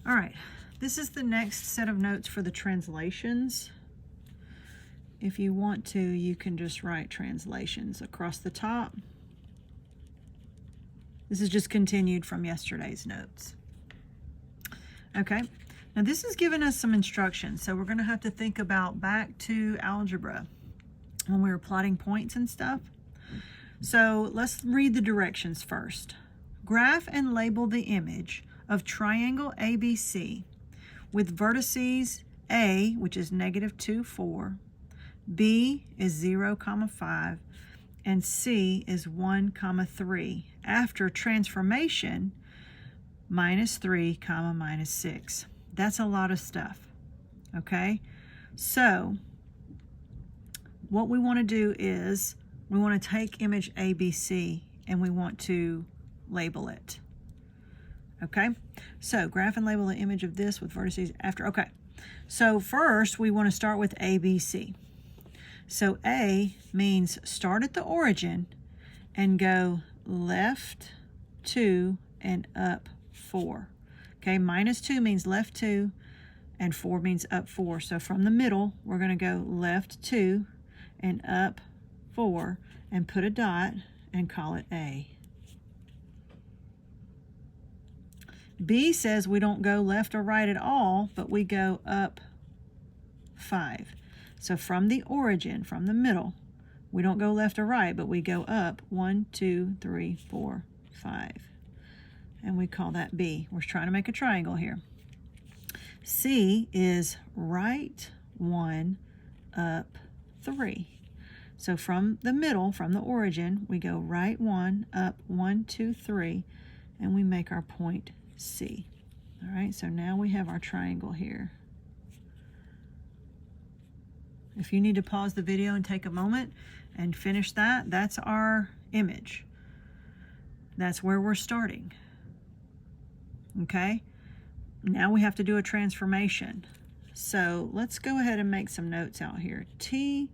All right, this is the next set of notes for the translations. If you want to, you can just write translations across the top. This is just continued from yesterday's notes. Okay, now this is giving us some instructions. So we're going to have to think about back to algebra when we were plotting points and stuff. So let's read the directions first. Graph and label the image of triangle ABC with vertices A, which is -2, 4, B is 0, 5, and C is 1, 3, after transformation -3, -6. That's a lot of stuff, okay? So what we want to do is we want to take image ABC and we want to label it. Okay, so graph and label the image of this with vertices after. Okay, so first we want to start with ABC. So A means start at the origin and go left 2 and up 4. Okay, -2 means left 2 and 4 means up 4. So from the middle, we're going to go left 2 and up 4 and put a dot and call it A. B says we don't go left or right at all, but we go up 5. So from the origin, from the middle, we don't go left or right, but we go up 1, 2, 3, 4, 5. And we call that B. We're trying to make a triangle here. C is right 1, up 3. So from the middle, from the origin, we go right 1, up 1, 2, 3, and we make our point C. All right, so now we have our triangle here. If you need to pause the video and take a moment and finish that, that's our image. That's where we're starting. Okay, now we have to do a transformation. So let's go ahead and make some notes out here. T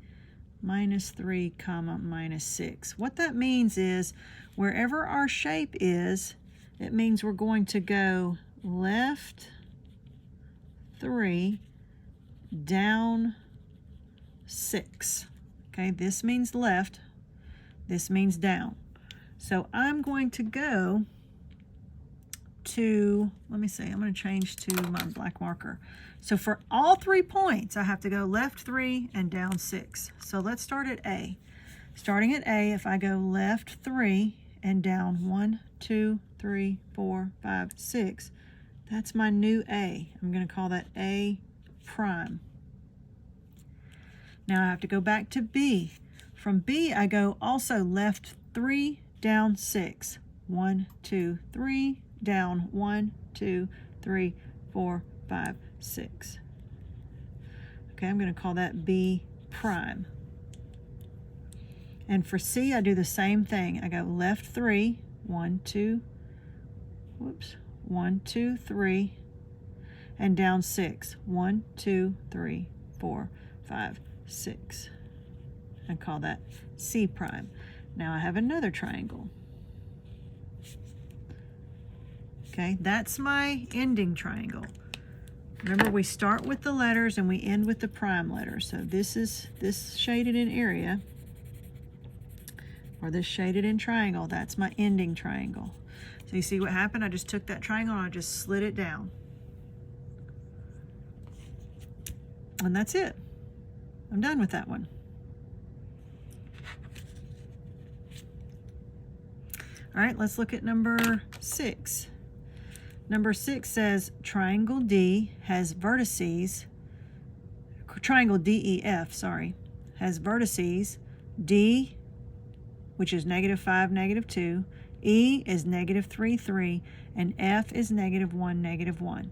-3, -6. What that means is wherever our shape is, it means we're going to go left 3, down 6. Okay, this means left, this means down. So I'm going to go to, let me see, I'm going to change to my black marker. So for all 3 points, I have to go left 3 and down 6. So let's start at A. Starting at A, if I go left 3 and down 1, 2, 3, 4, 5, 6, that's my new A. I'm going to call that A prime. Now I have to go back to B. From B, I go also left 3, down 6. 1, 2, 3, down 1, 2, 3, 4, 5, 6. Okay, I'm going to call that B prime. And for C, I do the same thing. I go left 3, 1, 2, 1, 2, 3, and down 6. 1, 2, 3, 4, 5, 6. And call that C prime. Now I have another triangle. Okay, that's my ending triangle. Remember, we start with the letters and we end with the prime letters. So this is this shaded in area, or this shaded in triangle, that's my ending triangle. So you see what happened? I just took that triangle and I just slid it down. And that's it. I'm done with that one. All right, let's look at number 6. Number 6 says triangle D has vertices, triangle DEF, sorry, has vertices D, which is -5, -2, E is -3, 3, and F is -1, -1.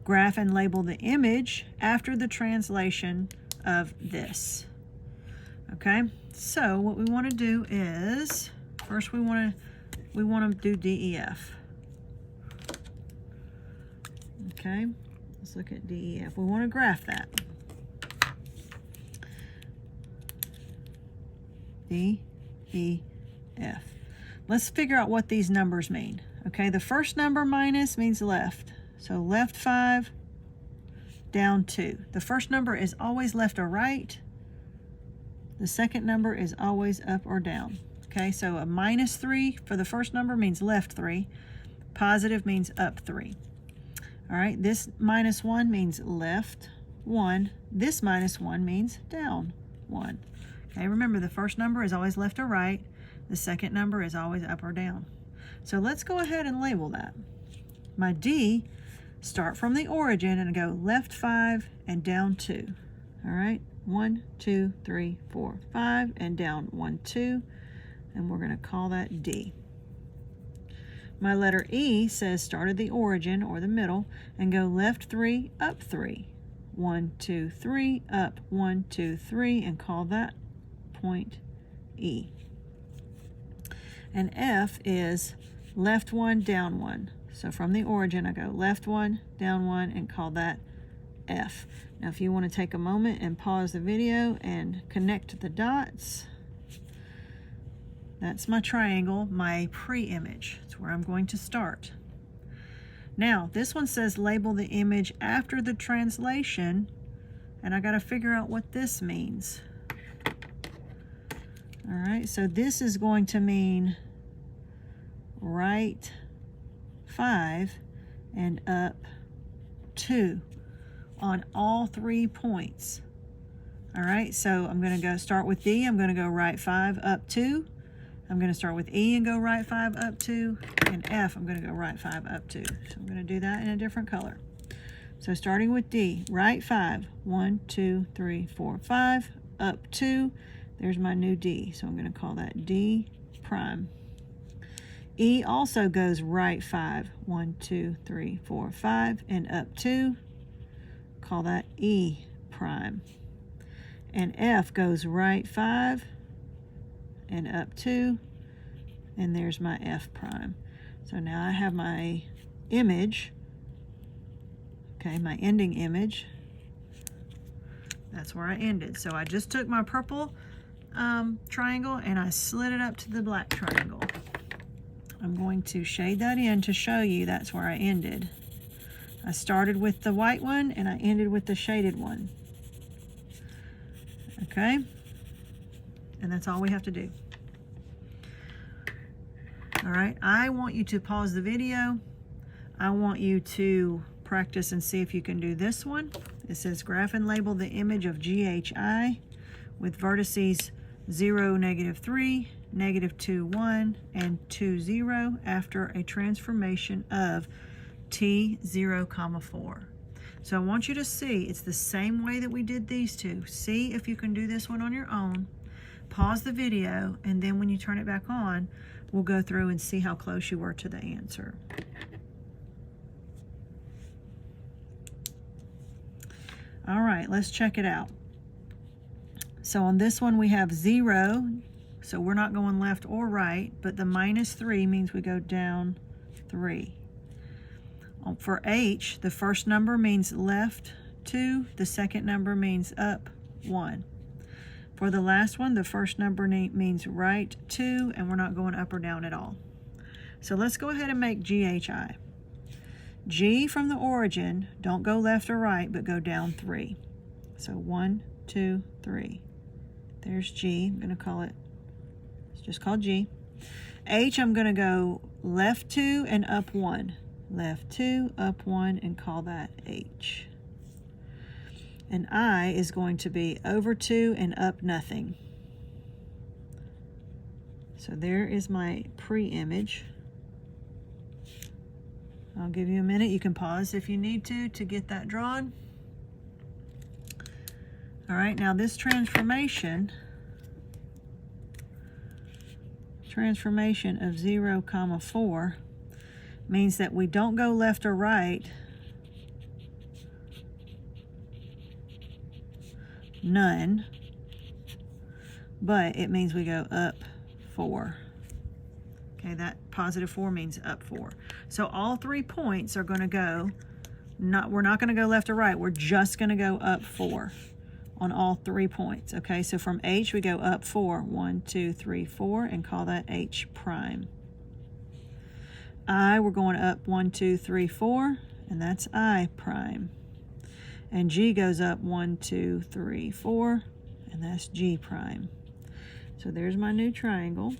Graph and label the image after the translation of this. Okay, so what we want to do is, first we want to do DEF. Okay, let's look at DEF. We want to graph that. DEF. Let's figure out what these numbers mean. Okay, the first number minus means left. So left 5, down 2. The first number is always left or right. The second number is always up or down. Okay, so a -3 for the first number means left 3. Positive means up 3. All right, this -1 means left 1. This -1 means down 1. Okay, remember the first number is always left or right. The second number is always up or down. So let's go ahead and label that. My D, start from the origin and go left 5 and down 2. All right, 1, 2, 3, 4, 5, and down 1, 2, and we're going to call that D. My letter E says start at the origin or the middle and go left 3, up 3. 1, 2, 3, up 1, 2, 3, and call that point E. And F is left 1, down 1. So from the origin, I go left 1, down 1, and call that F. Now, if you want to take a moment and pause the video and connect the dots, that's my triangle, my pre-image. It's where I'm going to start. Now, this one says label the image after the translation, and I got to figure out what this means. All right, so this is going to mean right 5 and up 2 on all 3 points. All right, so I'm going to go start with D. I'm going to go right 5, up 2. I'm going to start with E and go right 5, up 2. And F, I'm going to go right 5, up 2. So I'm going to do that in a different color. So starting with D, right 5, 1, 2, 3, 4, 5, up 2. There's my new D. So I'm going to call that D prime. E also goes right 5, 1, 2, 3, 4, 5, and up 2. Call that E prime. And F goes right 5 and up 2, and there's my F prime. So now I have my image, okay, my ending image. That's where I ended. So I just took my purple triangle and I slid it up to the black triangle. I'm going to shade that in to show you that's where I ended. I started with the white one and I ended with the shaded one. Okay? And that's all we have to do. All right, I want you to pause the video. I want you to practice and see if you can do this one. It says graph and label the image of GHI with vertices 0, -3, -2, 1, and 2, 0 after a transformation of T 0, 4. So I want you to see, it's the same way that we did these two. See if you can do this one on your own. Pause the video, and then when you turn it back on, we'll go through and see how close you were to the answer. All right, let's check it out. So on this one we have 0, so we're not going left or right, but the -3 means we go down 3. For H, the first number means left 2, the second number means up 1. For the last one, the first number means right 2, and we're not going up or down at all. So let's go ahead and make GHI. G from the origin, don't go left or right, but go down 3. So 1, 2, 3. There's G. I'm going to call it, it's just called G. H, I'm going to go left 2 and up 1. Left 2, up 1, and call that H. And I is going to be over 2 and up nothing. So there is my pre-image. I'll give you a minute. You can pause if you need to get that drawn. All right, now this transformation of 0, 4 means that we don't go left or right. None. But it means we go up 4. Okay, that +4 means up 4. So all 3 points are going to go, we're not going to go left or right. We're just going to go up 4 on all 3 points. Okay, so from H we go up 4. 1, 2, 3, 4, and call that H prime. I, we're going up 1, 2, 3, 4, and that's I prime. And G goes up 1, 2, 3, 4, and that's G prime. So there's my new triangle.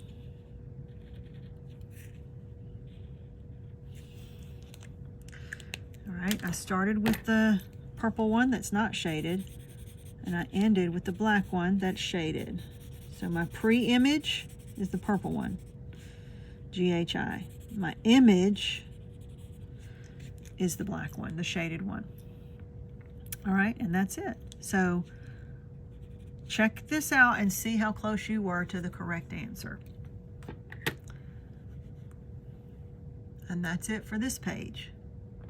All right, I started with the purple one that's not shaded, and I ended with the black one that's shaded. So my pre-image is the purple one, GHI. My image is the black one, the shaded one. All right, and that's it. So check this out and see how close you were to the correct answer. And that's it for this page.